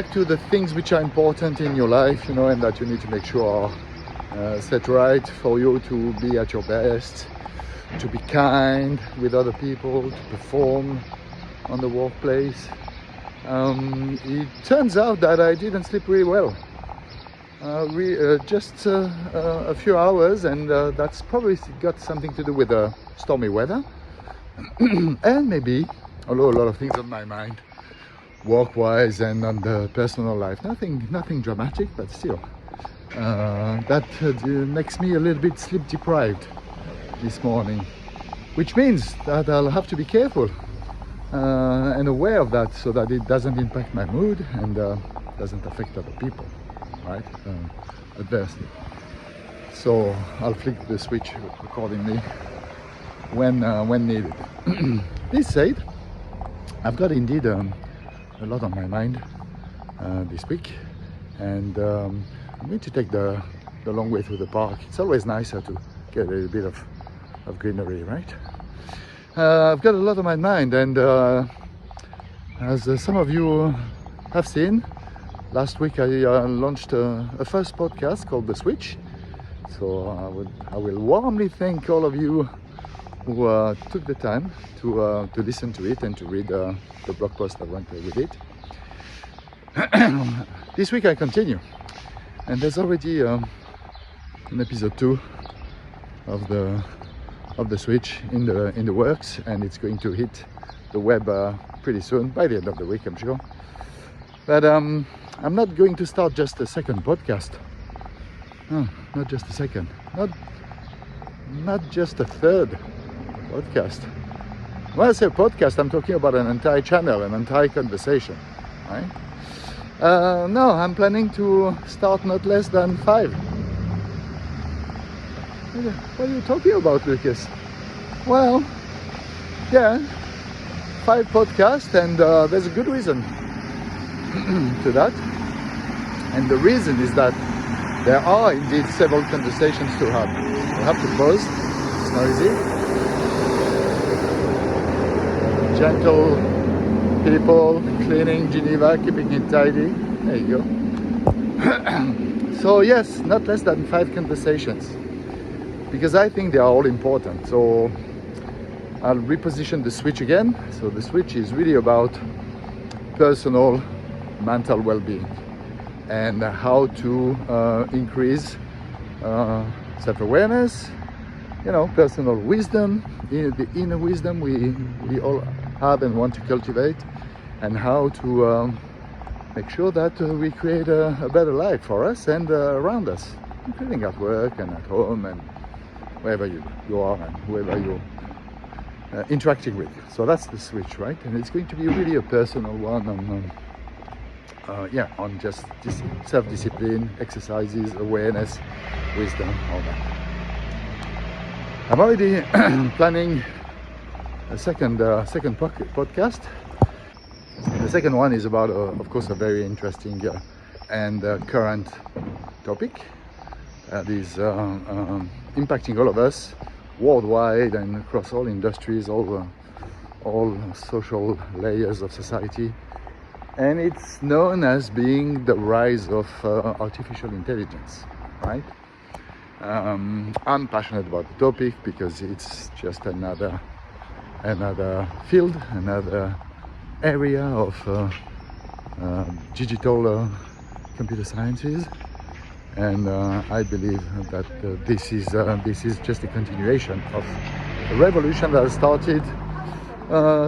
back to the things which are important in your life, and that you need to make sure are set right for you to be at your best, to be kind with other people, to perform on the workplace. It turns out that I didn't sleep really well. Just a few hours, and that's probably got something to do with the stormy weather and maybe a lot of things on my mind, work-wise and on the personal life. Nothing dramatic, but still that makes me a little bit sleep deprived this morning, which means that I'll have to be careful and aware of that, so that it doesn't impact my mood and doesn't affect other people, right, adversely. So I'll flick the switch accordingly when needed. This said, I've got indeed a lot on my mind this week, and I'm going to take the long way through the park. It's always nicer to get a little bit of greenery, right? I've got a lot on my mind, and as some of you have seen, last week I launched a first podcast called The Switch. So I will warmly thank all of you who took the time to listen to it and to read the blog post that went with it. This week I continue, and there's already an episode 2 of the Switch in the works, and it's going to hit the web pretty soon, by the end of the week, I'm sure. But I'm not going to start just a second podcast. No, not just a second. Not just a third podcast. When I say podcast, I'm talking about an entire channel, an entire conversation, right? No, I'm planning to start not less than 5. What are you talking about, Lucas? Well, yeah, 5 podcasts, and there's a good reason to that. And the reason is that there are indeed several conversations to have. You have to pause. It's noisy. Gentle people cleaning Geneva, keeping it tidy. There you go. So yes, not less than 5 conversations, because I think they are all important. So I'll reposition the Switch again. So the Switch is really about personal mental well-being and how to increase self-awareness, personal wisdom, the inner wisdom we all have and want to cultivate, and how to make sure that we create a better life for us and around us, including at work and at home and wherever you are and whoever you're interacting with. So that's the Switch, right? And it's going to be really a personal one on just self-discipline, exercises, awareness, wisdom, all that. I'm already planning a second podcast. The second one is about, of course, a very interesting and current topic that is impacting all of us worldwide and across all industries, all social layers of society. And it's known as being the rise of artificial intelligence, right? I'm passionate about the topic because it's just another field, another area of digital computer sciences, and I believe that this is just a continuation of a revolution that started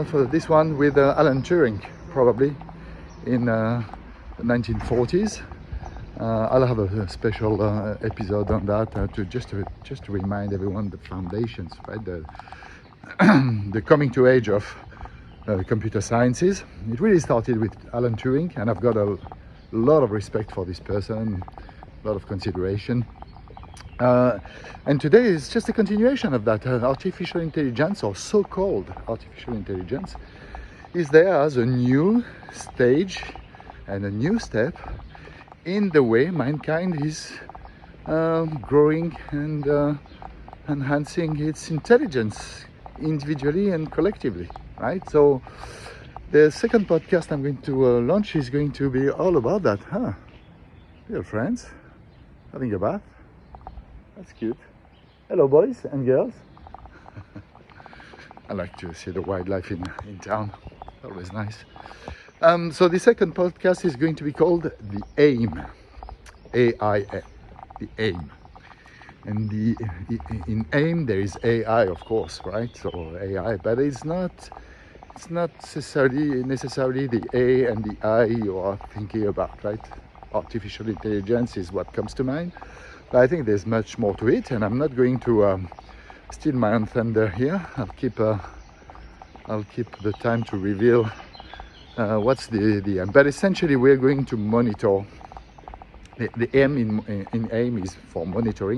for this one with Alan Turing, probably in the 1940s. I'll have a special episode on that to remind everyone the foundations, right? The coming to age of computer sciences. It really started with Alan Turing, and I've got a lot of respect for this person, a lot of consideration. And today is just a continuation of that. Artificial intelligence, or so-called artificial intelligence, is there as a new stage and a new step in the way mankind is growing and enhancing its intelligence individually and collectively, right? So The second podcast I'm going to launch is going to be all about that. Dear friends, having a bath. That's cute. Hello, boys and girls. I like to see the wildlife in town. Always nice. So the second podcast is going to be called The Aim. A-I-M. The Aim. And in AIM there is AI, of course, right? So AI, but it's not necessarily the A and the I you are thinking about, right? Artificial intelligence is what comes to mind. But I think there's much more to it, and I'm not going to steal my own thunder here. I'll keep the time to reveal what's the aim. But essentially, we're going to monitor. The aim in AIM is for monitor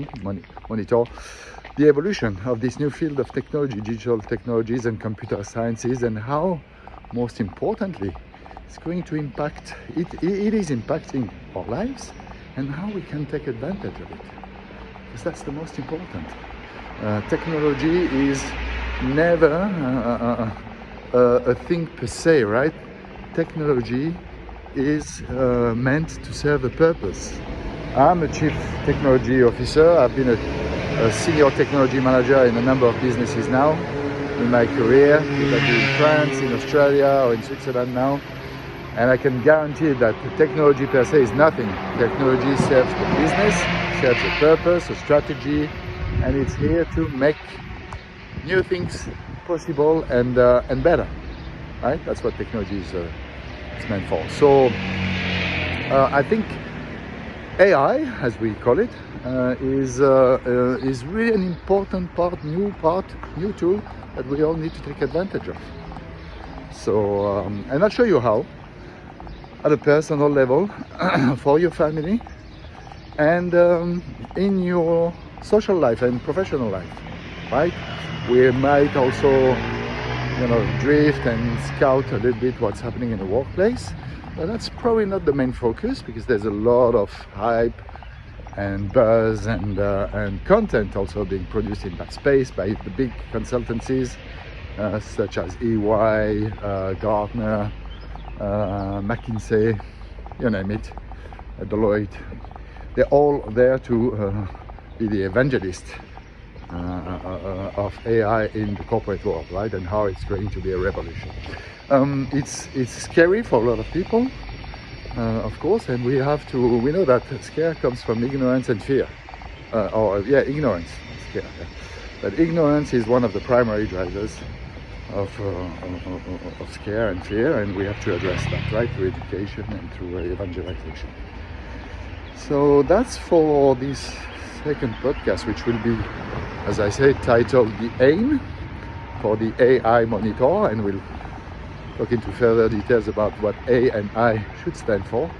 the evolution of this new field of technology, digital technologies and computer sciences, and how, most importantly, it's going to impact, it is impacting our lives, and how we can take advantage of it. Because that's the most important. Technology is never a thing per se, right? Technology is meant to serve a purpose. I'm a chief technology officer. I've been a senior technology manager in a number of businesses now in my career, either in France, in Australia, or in Switzerland now. And I can guarantee that technology per se is nothing. Technology serves the business, serves a purpose, a strategy, and it's here to make new things possible and better. Right? That's what technology is meant for. So I think AI, as we call it, is really an important new tool that we all need to take advantage of. So, and I'll show you how, at a personal level, for your family, and in your social life and professional life, right? We might also drift and scout a little bit what's happening in the workplace, but that's probably not the main focus, because there's a lot of hype and buzz and content also being produced in that space by the big consultancies such as EY, Gartner, McKinsey, you name it, Deloitte. They're all there to be the evangelist of AI in the corporate world, right? And how it's going to be a revolution. It's scary for a lot of people, of course, and we know that scare comes from ignorance and fear, ignorance, scare. Yeah. But ignorance is one of the primary drivers of scare and fear, and we have to address that, right, through education and through evangelization. So that's for this second podcast, which will be, as I said, titled The Aim, for the AI monitor, and we'll look into further details about what A and I should stand for.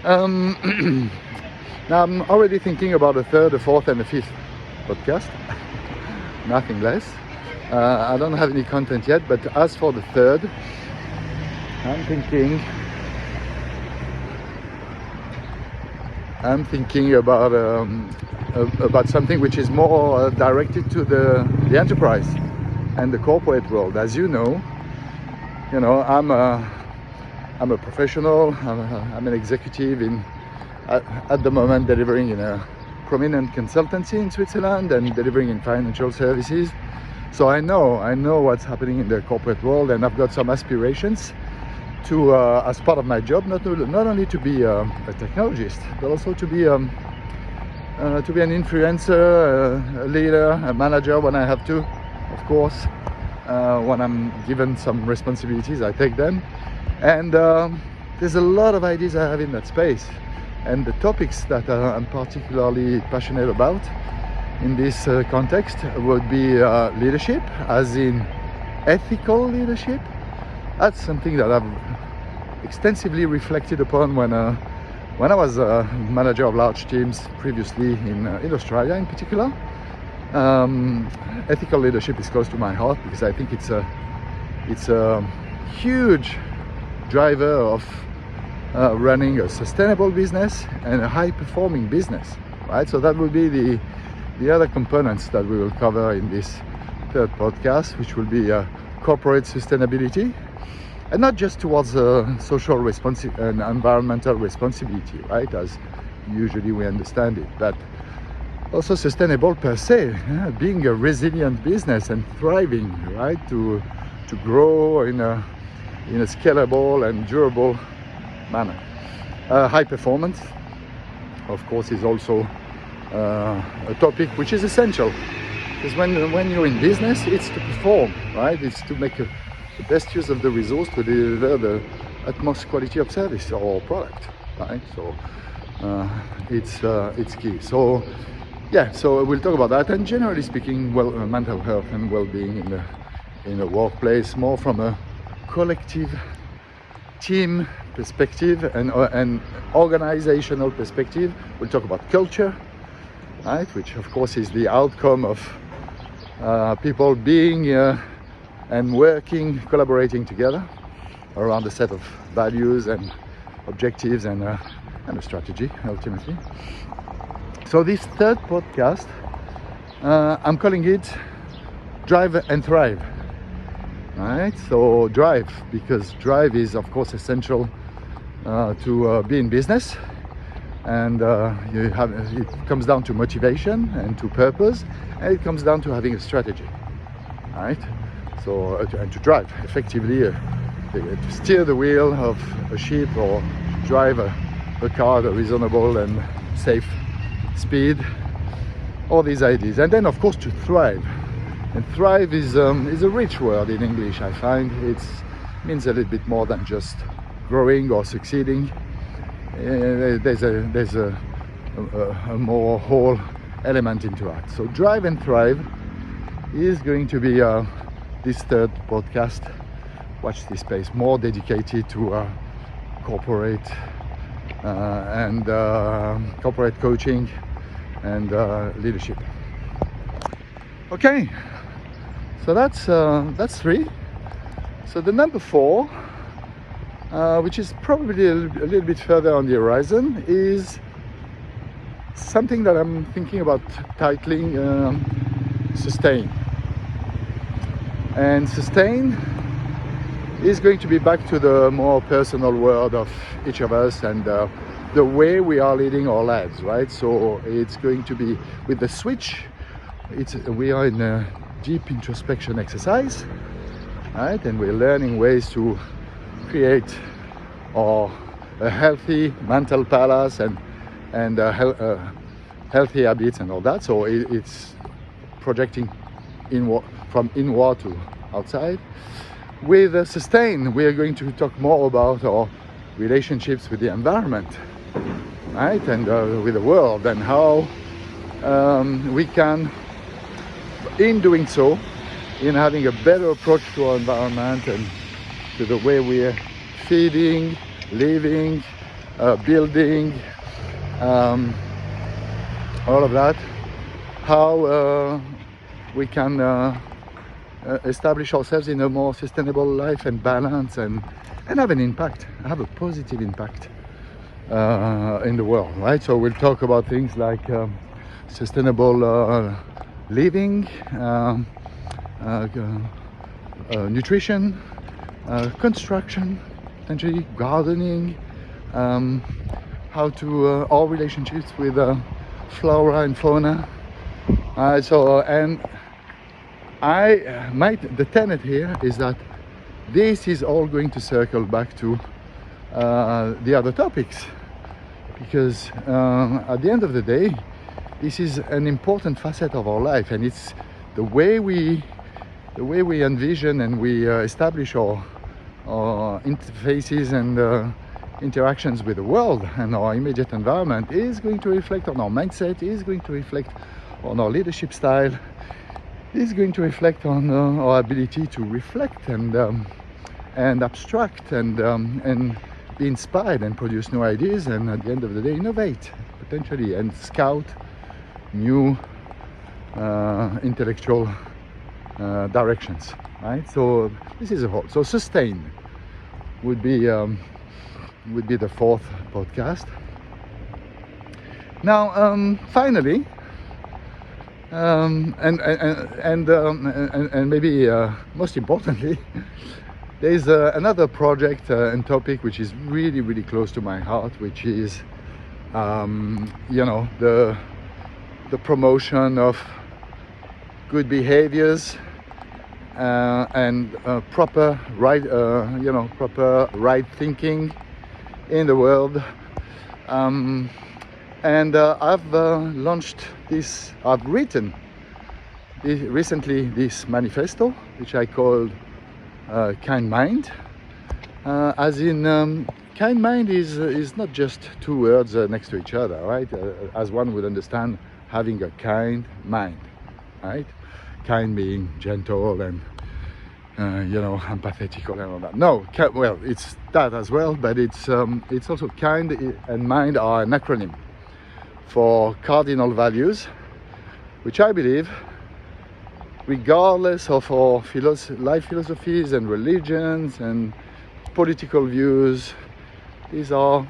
Now I'm already thinking about a third, a fourth and a fifth podcast, nothing less. I don't have any content yet, but as for the third, I'm thinking about something which is more directed to the enterprise and the corporate world. As you know, I'm a professional. I'm an executive at the moment, delivering in a prominent consultancy in Switzerland and delivering in financial services. So I know what's happening in the corporate world, and I've got some aspirations to, as part of my job, not only to be a technologist, but also to be an influencer, a leader, a manager when I have to. Of course, when I'm given some responsibilities, I take them. And there's a lot of ideas I have in that space. And the topics that I'm particularly passionate about in this context would be leadership, as in ethical leadership. That's something that I've extensively reflected upon when I was a manager of large teams previously in Australia in particular. Ethical leadership is close to my heart, because I think it's a huge driver of running a sustainable business and a high-performing business, right? So that will be the other components that we will cover in this third podcast, which will be corporate sustainability, and not just towards social and environmental responsibility, right, as usually we understand it, but also sustainable per se, being a resilient business and thriving, right, to grow in a scalable and durable manner. High performance, of course, is also a topic which is essential, because when you're in business, it's to perform, right? It's to make the best use of the resource to deliver the utmost quality of service or product, right? So it's key. So yeah, so we'll talk about that, and generally speaking, mental health and well-being in the workplace, more from a collective team perspective and organizational perspective. We'll talk about culture, right, which of course is the outcome of people being and working, collaborating together around a set of values and objectives and a strategy ultimately. So this third podcast, I'm calling it Drive and Thrive. Right, so drive, because drive is of course essential to be in business, and it comes down to motivation and to purpose, and it comes down to having a strategy, right? So and to drive effectively, to steer the wheel of a ship or drive a car at a reasonable and safe speed, all these ideas. And then of course to thrive. And thrive is a rich word in English, I find. It means a little bit more than just growing or succeeding. There's a more whole element into that. So Drive and Thrive is going to be this third podcast. Watch this space, more dedicated to corporate and corporate coaching and leadership. Okay. So that's 3. So the number 4, which is probably a little bit further on the horizon, is something that I'm thinking about titling Sustain. And Sustain is going to be back to the more personal world of each of us and the way we are leading our lives, right? So it's going to be with the switch. We are in a deep introspection exercise, right? And we're learning ways to create a healthy mental palace and healthy habits and all that. So it's projecting from inward to outside. With Sustain, we are going to talk more about our relationships with the environment, right? And with the world, and how we can, in doing so, in having a better approach to our environment and to the way we're feeding, living, building, all of that, how we can establish ourselves in a more sustainable life and balance and have an impact, have a positive impact in the world, right? So we'll talk about things like sustainable living, nutrition, construction, potentially gardening, how to our relationships with flora and fauna. The tenet here is that this is all going to circle back to the other topics, because at the end of the day, this is an important facet of our life, and it's the way we envision and we establish our interfaces and interactions with the world and our immediate environment is going to reflect on our mindset, is going to reflect on our leadership style, is going to reflect on our ability to reflect and abstract and be inspired and produce new ideas, and at the end of the day innovate potentially and scout new intellectual directions, right? So this is a whole. So Sustain would be the 4th podcast. Now, finally, and maybe most importantly, There's another project and topic which is really, really close to my heart, which is, the promotion of good behaviors and proper right thinking in the world. I've written recently this manifesto, which I called Kind Mind. Kind mind is not just two words next to each other, right? As one would understand, having a kind mind, right? Kind being gentle and empathetic and all that. No, well, it's that as well, but it's also kind and mind are an acronym for cardinal values, which I believe, regardless of our life philosophies and religions and political views, these are,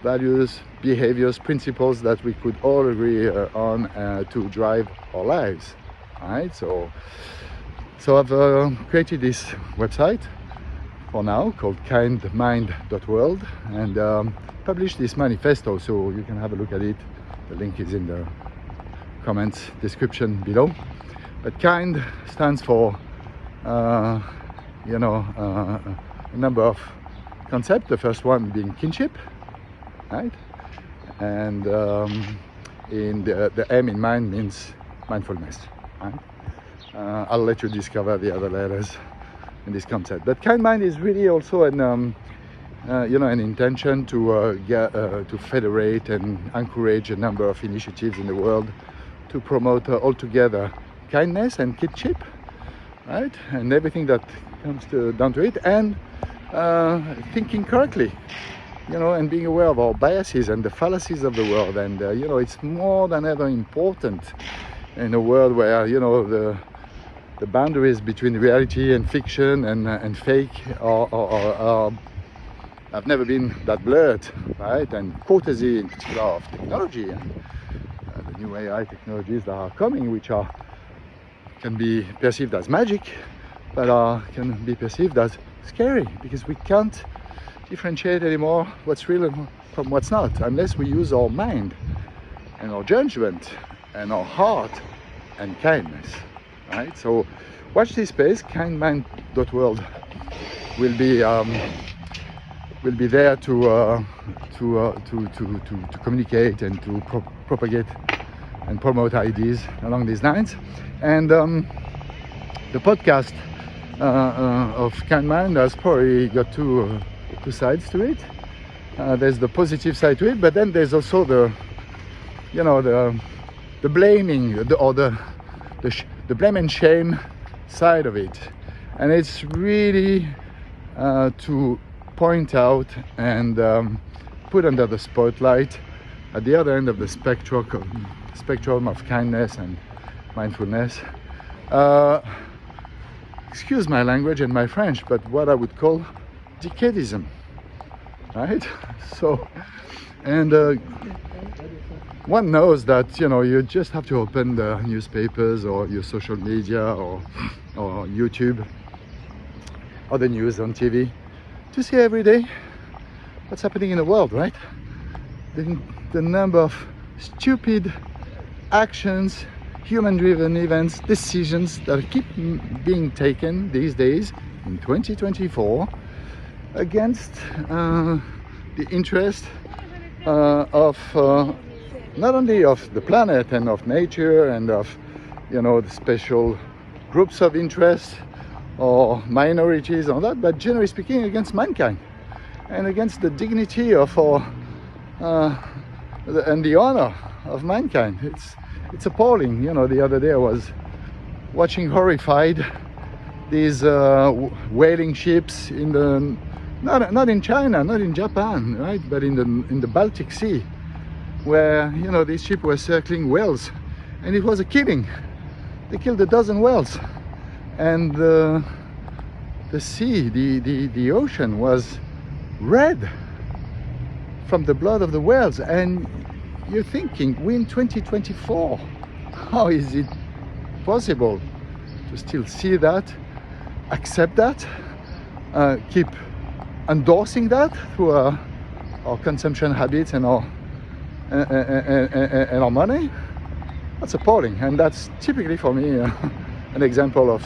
values, behaviors, principles that we could all agree on to drive our lives, right? So I've created this website for now called kindmind.world and published this manifesto, so you can have a look at it. The link is in the comments description below. But kind stands for a number of concepts. The first one being kinship, right? And in the M in mind means mindfulness, right? I'll let you discover the other letters in this concept. But kind mind is really also an intention to federate and encourage a number of initiatives in the world to promote altogether kindness and kinship, right? And everything that comes down to it, and thinking correctly, and being aware of our biases and the fallacies of the world. And it's more than ever important in a world where the boundaries between reality and fiction and fake have never been that blurred, right? And courtesy, in particular, of technology and the new AI technologies that are coming, which can be perceived as magic, but can be perceived as scary, because we can't differentiate anymore what's real from what's not, unless we use our mind and our judgment and our heart and kindness, right? So watch this space. Kindmind.world will be there to communicate and to propagate and promote ideas along these lines. And the podcast of Kind Mind has probably got two sides to it. There's the positive side to it, but then there's also the blaming or the blame and shame side of it. And it's really to point out and put under the spotlight at the other end of the spectrum of kindness and mindfulness. Excuse my language and my French, but what I would call decadism, right? So, and one knows that you just have to open the newspapers or your social media or YouTube or the news on TV to see every day what's happening in the world, right? The number of stupid actions, human-driven events, decisions that keep being taken these days in 2024 against the interest of not only of the planet and of nature and of the special groups of interest or minorities or that, but generally speaking against mankind and against the dignity of our and the honor of mankind. It's appalling. The other day I was watching horrified these whaling ships in the not in China, not in Japan, right, but in the Baltic Sea, where these ships were circling whales, and it was a killing. They killed a dozen whales, and the sea, the ocean was red from the blood of the whales. And you're thinking, we're in 2024, how is it possible to still see that, accept that, keep endorsing that through our consumption habits and our money, that's appalling. And that's typically for me an example of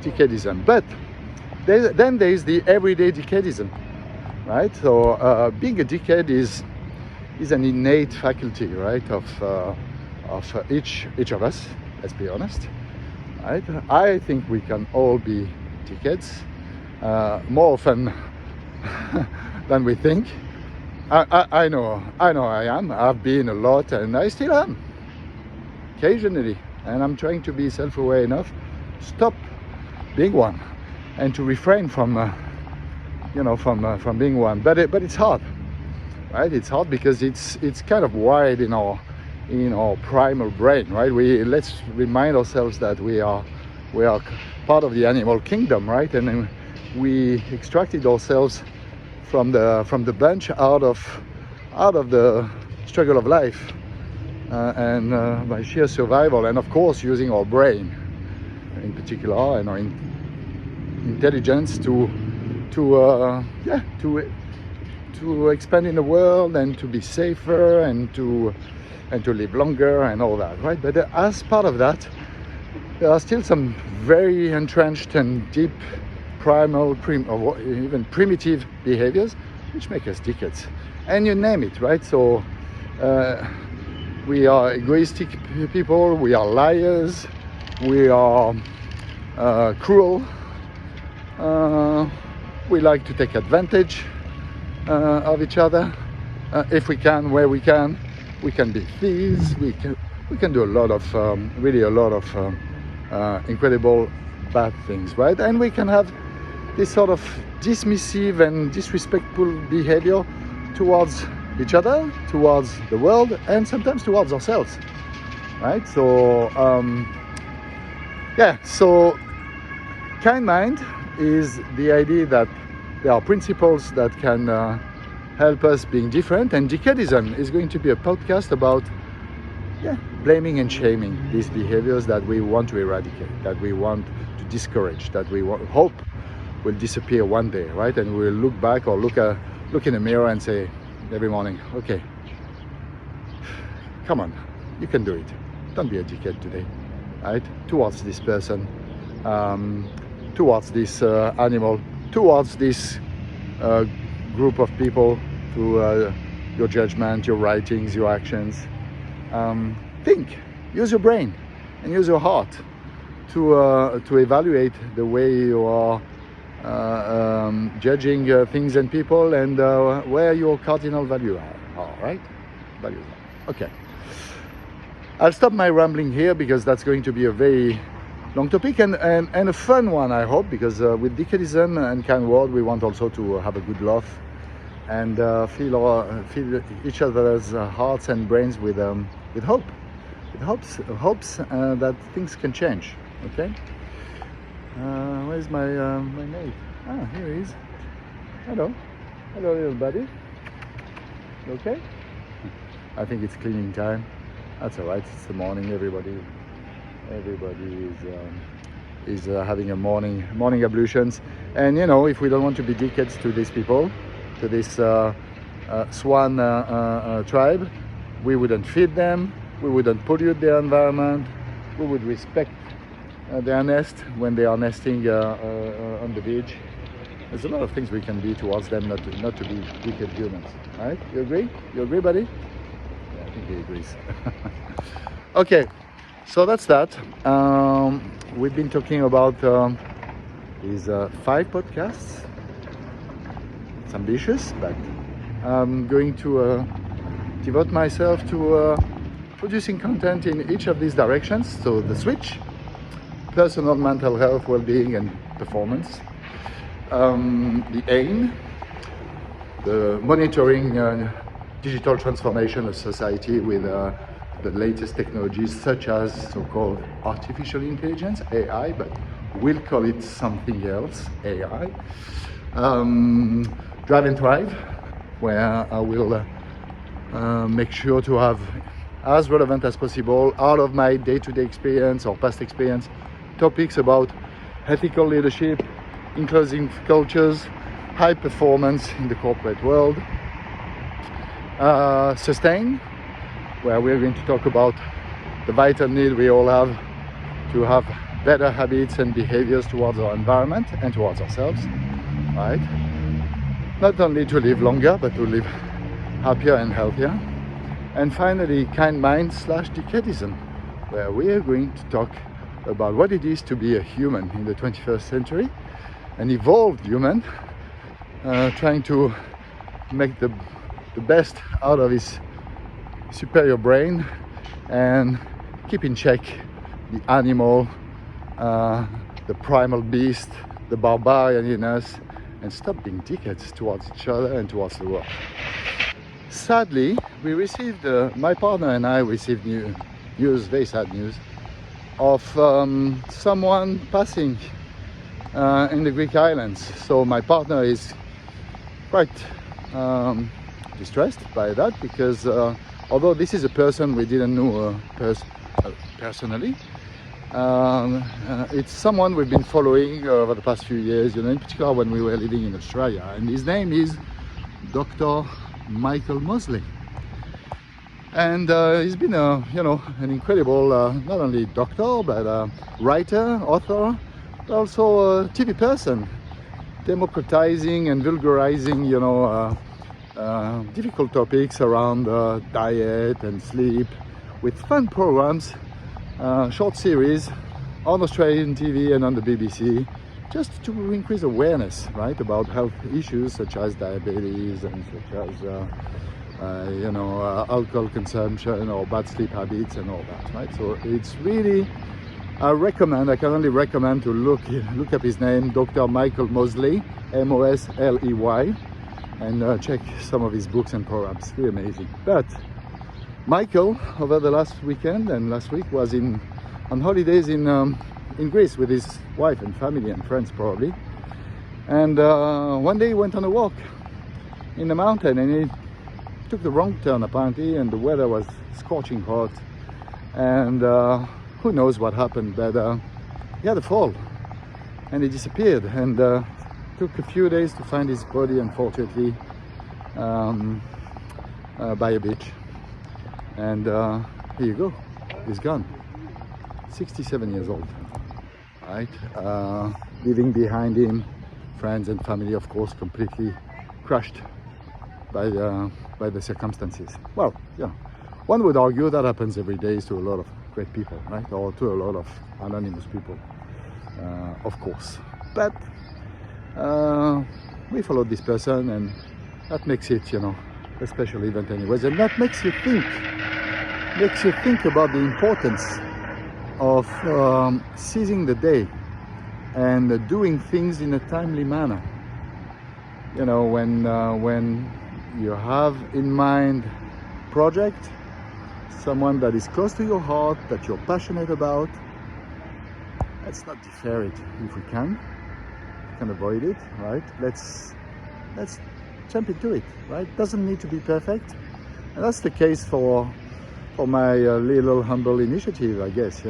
decadism. But then there is the everyday decadism, right? So being a decade is an innate faculty, right, of each of us. Let's be honest, right? I think we can all be decades more often than we think. I know I am. I've been a lot, and I still am occasionally. And I'm trying to be self-aware enough to stop being one and to refrain from being one. But it's hard, right? It's hard because it's kind of wired in our primal brain, right? Let's remind ourselves that we are part of the animal kingdom, right? And then we extracted ourselves from the bunch out of the struggle of life and by sheer survival, and of course using our brain in particular and our intelligence to expand in the world and to be safer and to live longer and all that, right? But as part of that, there are still some very entrenched and deep primal, or even primitive behaviors which make us decades. And you name it, right? So we are egoistic people, we are liars, we are cruel, we like to take advantage of each other if we can, where we can. We can be thieves, we can do a lot of incredible bad things, right? And we can have this sort of dismissive and disrespectful behavior towards each other, towards the world, and sometimes towards ourselves, right? So so kind mind is the idea that there are principles that can help us being different, and decadism is going to be a podcast about blaming and shaming these behaviors that we want to eradicate, that we want to discourage, that we hope will disappear one day, right? And we'll look back or look in the mirror and say every morning, okay, come on, you can do it. Don't be a dickhead today, right? Towards this person, towards this animal, towards this group of people, through your judgment, your writings, your actions. Think, use your brain and use your heart to evaluate the way you are judging things and people, and where your cardinal values are, right? Values are. Okay. I'll stop my rambling here because that's going to be a very long topic and a fun one, I hope, because with decadism and kind world, we want also to have a good laugh and feel each other's hearts and brains with hope. With hopes that things can change. Okay. Where's my mate? Ah, here he is. Hello, little buddy. You okay? I think it's cleaning time. That's all right. It's the morning. Everybody is having a morning ablutions. And if we don't want to be dickheads to these people, to this swan tribe, we wouldn't feed them. We wouldn't pollute their environment. We would respect their nest when they are nesting on the beach. There's a lot of things we can be towards them, not to be wicked humans. Right? You agree? You agree, buddy? Yeah, I think he agrees. Okay, so that's that. We've been talking about these 5 podcasts. It's ambitious, but I'm going to devote myself to producing content in each of these directions. So the switch, personal mental health, well-being and performance. The aim, the monitoring digital transformation of society with the latest technologies such as so-called artificial intelligence, AI, but we'll call it something else, AI. Drive and Thrive, where I will make sure to have as relevant as possible out of my day-to-day experience or past experience topics about ethical leadership, inclusive cultures, high performance in the corporate world, sustain, where we're going to talk about the vital need we all have to have better habits and behaviors towards our environment and towards ourselves, right? Not only to live longer, but to live happier and healthier. And finally, kind mind / decadism, where we are going to talk about what it is to be a human in the 21st century, an evolved human, trying to make the best out of his superior brain and keep in check the animal, the primal beast, the barbarian in us, and stop being dickheads towards each other and towards the world. Sadly, we received, my partner and I received news, very sad news, of someone passing in the Greek islands. So my partner is quite distressed by that, because although this is a person we didn't know personally, it's someone we've been following over the past few years, in particular when we were living in Australia, and his name is Dr. Michael Mosley. And he's been an incredible not only doctor, but writer, author, but also a TV person, democratizing and vulgarizing difficult topics around diet and sleep, with fun programs, short series on Australian TV and on the BBC, just to increase awareness, right, about health issues such as diabetes and such as alcohol consumption or bad sleep habits and all that, right? So it's really, I can only recommend to look up his name, Dr. Michael Mosley, Mosley, and check some of his books and programs. Really amazing. But Michael, over the last weekend and last week, was on holidays in Greece with his wife and family and friends probably. And one day he went on a walk in the mountain, and he took the wrong turn apparently, and the weather was scorching hot, and who knows what happened, but he had a fall and he disappeared, and took a few days to find his body, unfortunately, by a beach. And here you go, he's gone. 67 years old, right? Leaving behind him friends and family, of course, completely crushed by the circumstances. Well, yeah, one would argue that happens every day to a lot of great people, right? Or to a lot of anonymous people, of course. But we followed this person, and that makes it, a special event anyways, and that makes you think about the importance of seizing the day and doing things in a timely manner. When you have in mind project, someone that is close to your heart, that you're passionate about, let's not defer it if we can avoid it, right? Let's jump into it, right? Doesn't need to be perfect, and that's the case for my little humble initiative, I guess.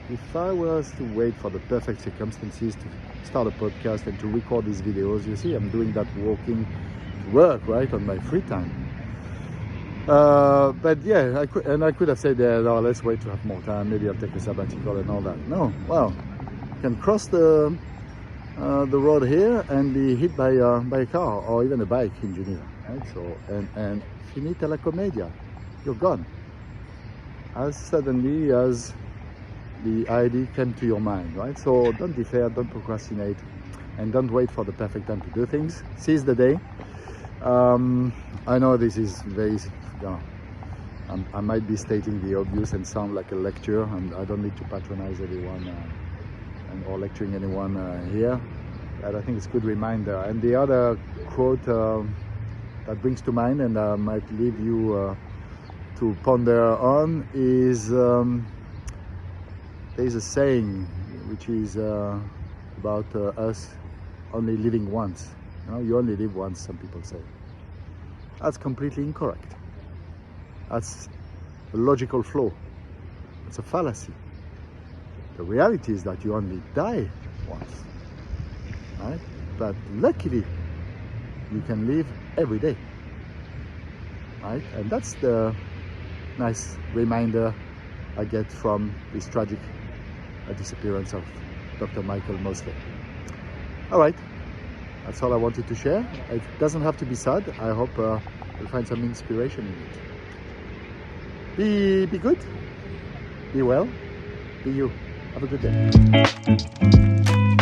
If I was to wait for the perfect circumstances to start a podcast and to record these videos, you see, I'm doing that walking to work, right, on my free time. But yeah, I could have said, no, let's wait to have more time, maybe I'll take a sabbatical and all that. No, well, you can cross the road here and be hit by a car or even a bike in Geneva, right? So, and finita la commedia, you're gone as suddenly as the idea came to your mind, right? So don't defer, don't procrastinate, and don't wait for the perfect time to do things. Seize the day. I know this is very, I might be stating the obvious and sound like a lecture, and I don't need to patronize everyone or lecturing anyone here, but I think it's a good reminder. And the other quote that brings to mind, and I might leave you to ponder on, is there's a saying which is about us only living once. You only live once, some people say. That's completely incorrect. That's a logical flaw. It's a fallacy. The reality is that you only die once. right? But luckily, you can live every day, right? And that's the nice reminder I get from this tragic disappearance of Dr. Michael Mosley. All right, that's all I wanted to share. It doesn't have to be sad. I hope you'll find some inspiration in it. Be good, be well, be you. Have a good day.